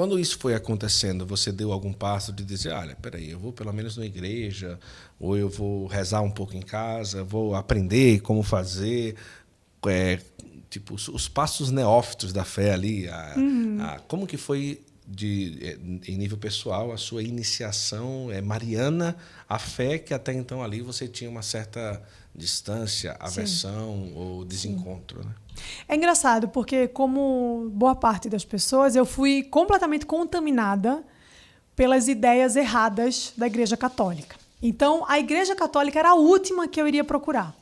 Quando isso foi acontecendo, você deu algum passo de dizer, olha, peraí, eu vou pelo menos na igreja, ou eu vou rezar um pouco em casa, vou aprender como fazer, tipo, os passos neófitos da fé ali. Como que foi, em nível pessoal, a sua iniciação mariana à fé, que até então ali você tinha uma certa distância, aversão ou desencontro, né? É engraçado, porque como boa parte das pessoas, eu fui completamente contaminada pelas ideias erradas da Igreja Católica. Então, a Igreja Católica era a última que eu iria procurar.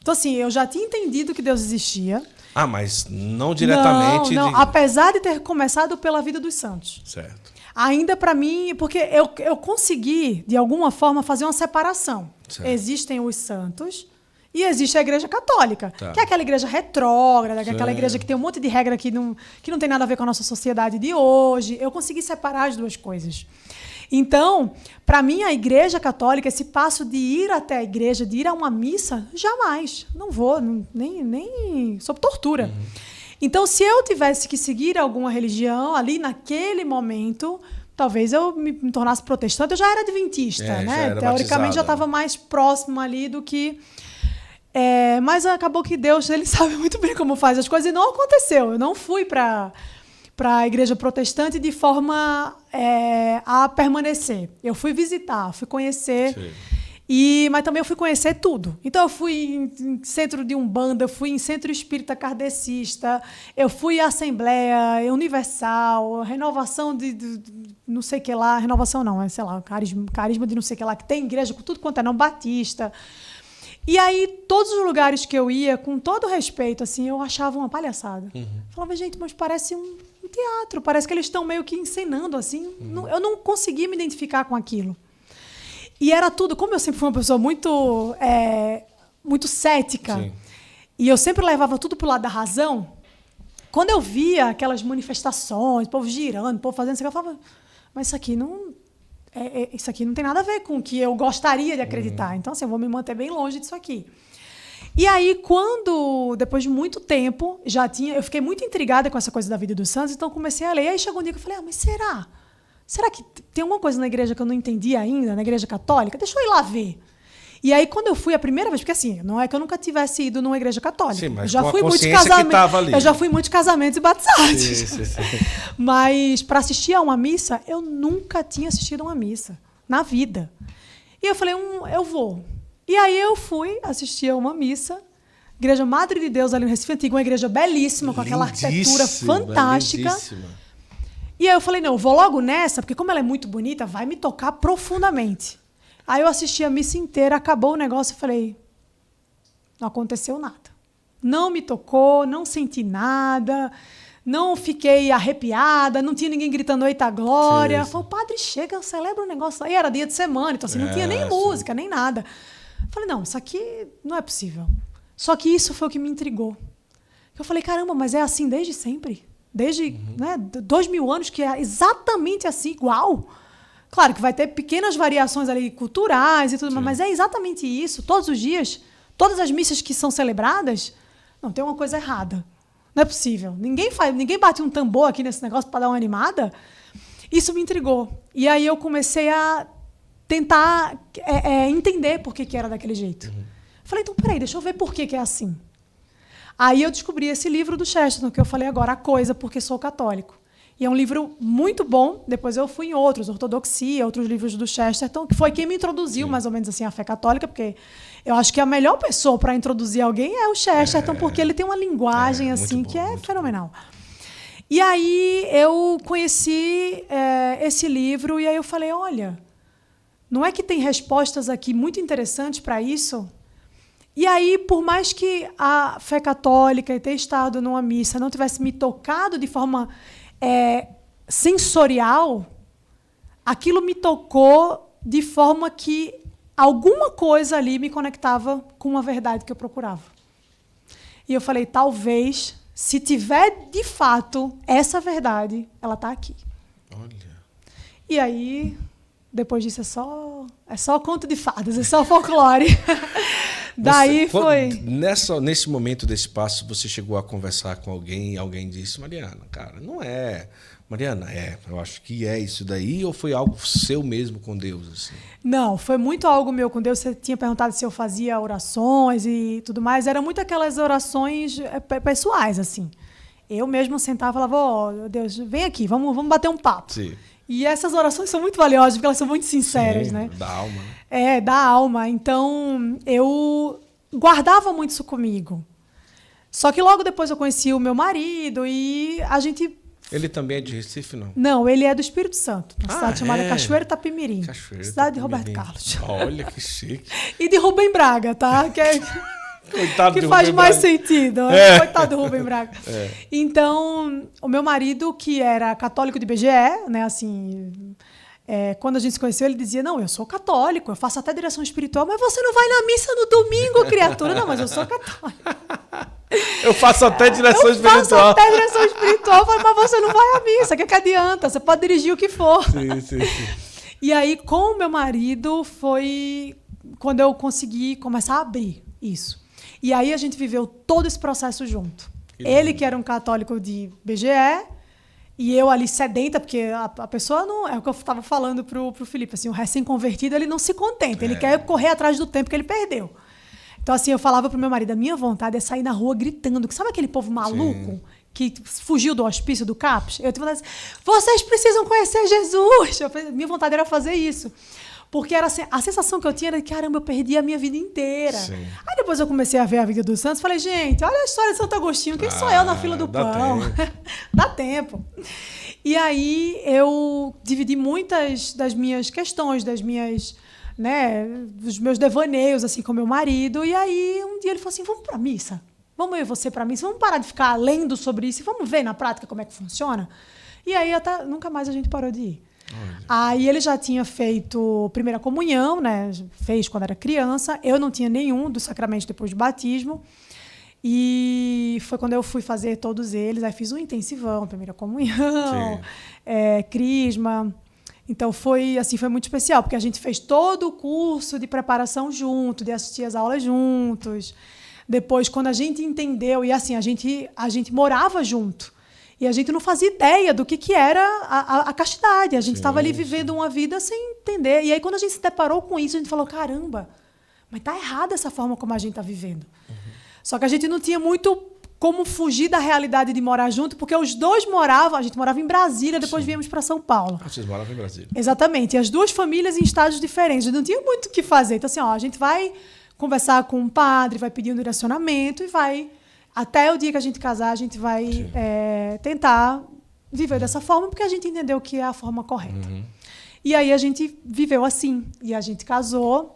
Então, assim, eu já tinha entendido que Deus existia. Mas não diretamente... Não. Apesar de ter começado pela vida dos santos. Certo. Ainda para mim, porque eu consegui, de alguma forma, fazer uma separação. Certo. Existem os santos e existe a Igreja Católica, que é aquela igreja retrógrada, que é aquela igreja que tem um monte de regra que não tem nada a ver com a nossa sociedade de hoje. Eu consegui separar as duas coisas. Então, para mim, a Igreja Católica, esse passo de ir até a igreja, de ir a uma missa, jamais. Não vou, nem sob tortura. Então, se eu tivesse que seguir alguma religião ali naquele momento, talvez eu me tornasse protestante. Eu já era adventista, né? Teoricamente, já estava mais próximo ali do que... mas acabou que Deus, ele sabe muito bem como faz as coisas, e não aconteceu. Eu não fui para a igreja protestante de forma a permanecer. Eu fui visitar, fui conhecer, mas também eu fui conhecer tudo. Então, eu fui em centro de Umbanda, eu fui em centro espírita kardecista, eu fui à Assembleia Universal, renovação de não sei o que lá, renovação não, sei lá, carisma de não sei o que lá, que tem igreja com tudo quanto não, batista. E aí, todos os lugares que eu ia, com todo respeito, assim, eu achava uma palhaçada. Falava, gente, mas parece um teatro, parece que eles estão meio que encenando, assim. Eu não conseguia me identificar com aquilo. E era tudo, como eu sempre fui uma pessoa muito cética, e eu sempre levava tudo pro lado da razão, quando eu via aquelas manifestações, o povo girando, o povo fazendo isso, eu falava, mas isso aqui não tem nada a ver com o que eu gostaria de acreditar. Então, assim, eu vou me manter bem longe disso aqui. E aí, depois de muito tempo, eu fiquei muito intrigada com essa coisa da vida dos santos, então comecei a ler. E aí chegou um dia que eu falei, mas será? Será que tem alguma coisa na igreja que eu não entendi ainda, na igreja católica? Deixa eu ir lá ver. E aí, quando eu fui a primeira vez, porque assim, não é que eu nunca tivesse ido numa igreja católica. Sim, mas eu já com fui a consciência que estava ali. Eu já fui em muitos casamentos e batizados. Sim. Mas para assistir a uma missa, eu nunca tinha assistido a uma missa na vida. E eu falei, eu vou. E aí eu fui assistir a uma missa, Igreja Madre de Deus ali no Recife Antigo, uma igreja belíssima, com aquela arquitetura fantástica. Lindíssima. E aí eu falei, não, eu vou logo nessa, porque como ela é muito bonita, vai me tocar profundamente. Aí eu assisti a missa inteira, acabou o negócio e falei, não aconteceu nada. Não me tocou, não senti nada, não fiquei arrepiada, não tinha ninguém gritando eita glória. Falei, o padre chega, celebra um negócio. Aí era dia de semana, então assim, não tinha nem música, nem nada. Falei, não, isso aqui não é possível. Só que isso foi o que me intrigou. Eu falei, caramba, mas é assim desde sempre? Desde 2000 anos que é exatamente assim, igual. Claro que vai ter pequenas variações ali culturais e tudo, mas é exatamente isso. Todos os dias, todas as missas que são celebradas, não, tem uma coisa errada. Não é possível. Ninguém bate um tambor aqui nesse negócio para dar uma animada. Isso me intrigou. E aí eu comecei a tentar entender por que era daquele jeito. Falei, então, peraí, deixa eu ver por que é assim. Aí eu descobri esse livro do Chesterton, que eu falei agora, A Coisa, Porque Sou Católico. E é um livro muito bom. Depois eu fui em outros, Ortodoxia, outros livros do Chesterton, que foi quem me introduziu, mais ou menos assim, à fé católica, porque eu acho que a melhor pessoa para introduzir alguém é o Chesterton, porque ele tem uma linguagem assim que é fenomenal. E aí eu conheci esse livro e aí eu falei, olha, não é que tem respostas aqui muito interessantes para isso? E aí, por mais que a fé católica e ter estado numa missa não tivesse me tocado de forma sensorial, aquilo me tocou de forma que alguma coisa ali me conectava com uma verdade que eu procurava. E eu falei, talvez, se tiver de fato essa verdade, ela está aqui. Olha. E aí, depois disso, é só conto de fadas, é só folclore. Daí foi... Nesse momento desse passo, você chegou a conversar com alguém e alguém disse, Mariana, cara, não é Mariana, eu acho que é isso daí, ou foi algo seu mesmo com Deus? Assim? Não, foi muito algo meu com Deus. Você tinha perguntado se eu fazia orações e tudo mais. Era muito aquelas orações pessoais, assim. Eu mesmo sentava e falava, ó, Deus, vem aqui, vamos bater um papo. Sim. E essas orações são muito valiosas, porque elas são muito sinceras, Sim, né? Da alma. Né? Da alma. Então, eu guardava muito isso comigo. Só que logo depois eu conheci o meu marido e a gente... Ele também é de Recife, não? Não, ele é do Espírito Santo, uma cidade chamada Cachoeiro Itapemirim. Cidade de Roberto Carlos. Olha que chique. E de Rubem Braga, tá? Coitado que de faz Rubem mais Braga. sentido. Coitado do Rubem Braga. Então, o meu marido, que era católico de BGE, né, assim... quando a gente se conheceu, ele dizia, não, eu sou católico, eu faço até direção espiritual, mas você não vai na missa no domingo, criatura. Não, mas eu sou católico. Eu faço até direção espiritual. Eu faço até direção espiritual, mas você não vai à missa, o que adianta? Você pode dirigir o que for. Sim. E aí, com o meu marido, foi quando eu consegui começar a abrir isso. E aí a gente viveu todo esse processo junto. Ele, que era um católico de BGE, e eu ali sedenta, porque a pessoa não... É o que eu estava falando pro Felipe, assim, o recém-convertido, ele não se contenta, ele quer correr atrás do tempo que ele perdeu. Então, assim, eu falava pro meu marido, a minha vontade é sair na rua gritando. Sabe aquele povo maluco? Sim. Que fugiu do hospício do CAPS? Eu tive vontade de dizer, vocês precisam conhecer Jesus! Minha vontade era fazer isso. Porque era assim, a sensação que eu tinha era que, caramba, eu perdi a minha vida inteira. Sim. Aí depois eu comecei a ver a vida dos santos, falei, gente, olha a história de Santo Agostinho, quem sou eu na fila do pão? Dá tempo. E aí eu dividi muitas das minhas questões, das minhas... né, dos meus devaneios assim com meu marido, e aí um dia ele falou assim, vamos para missa, vamos eu e você para missa, vamos parar de ficar lendo sobre isso e vamos ver na prática como é que funciona. E aí até nunca mais a gente parou de ir. Olha. Aí ele já tinha feito primeira comunhão, né, fez quando era criança, eu não tinha nenhum dos sacramentos depois do batismo, e foi quando eu fui fazer todos eles, aí fiz um intensivão, primeira comunhão, crisma. Então foi muito especial, porque a gente fez todo o curso de preparação junto, de assistir as aulas juntos. Depois, quando a gente entendeu, e assim, a gente morava junto, e a gente não fazia ideia do que era a castidade. A gente estava ali vivendo uma vida sem entender. E aí, quando a gente se deparou com isso, a gente falou, caramba, mas tá errada essa forma como a gente está vivendo. Uhum. Só que a gente não tinha muito como fugir da realidade de morar junto, porque os dois moravam, a gente morava em Brasília, depois viemos para São Paulo. Vocês moravam em Brasília. Exatamente, e as duas famílias em estágios diferentes, não tinha muito o que fazer. Então, assim, a gente vai conversar com um padre, vai pedir um direcionamento e vai, até o dia que a gente casar, a gente vai tentar viver dessa forma, porque a gente entendeu que é a forma correta. Uhum. E aí a gente viveu assim, e a gente casou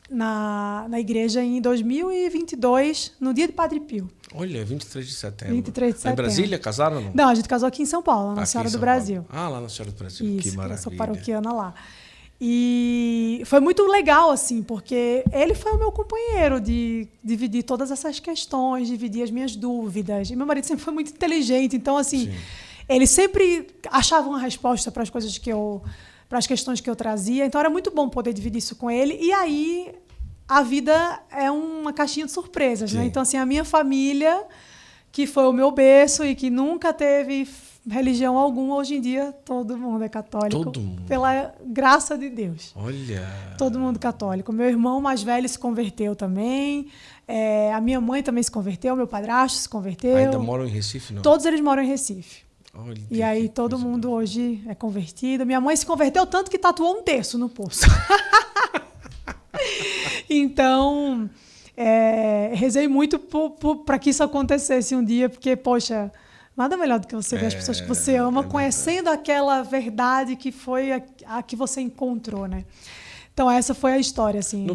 na igreja em 2022, no dia de Padre Pio. Olha, 23 de setembro. 23 de setembro. Em Brasília, casaram ou não? Não, a gente casou aqui em São Paulo, na Senhora do Brasil. Ah, lá na Senhora do Brasil. Isso, que maravilha. Eu sou paroquiana lá. E foi muito legal, assim, porque ele foi o meu companheiro de dividir todas essas questões, dividir as minhas dúvidas. E meu marido sempre foi muito inteligente, então, assim, ele sempre achava uma resposta para as coisas para as questões que eu trazia. Então, era muito bom poder dividir isso com ele. E aí, a vida é uma caixinha de surpresas, né? Então, assim, a minha família, que foi o meu berço e que nunca teve religião alguma, hoje em dia todo mundo é católico. Todo mundo. Pela graça de Deus. Olha. Todo mundo católico. Meu irmão mais velho se converteu também. A minha mãe também se converteu, meu padrasto se converteu. Ainda moram em Recife, não? Todos eles moram em Recife. Olha, e aí todo mundo hoje é convertido. Minha mãe se converteu tanto que tatuou um terço no pulso. Então, rezei muito para que isso acontecesse um dia, porque, poxa, nada melhor do que você ver as pessoas que você ama conhecendo aquela verdade que foi a que você encontrou, né? Então, essa foi a história, assim.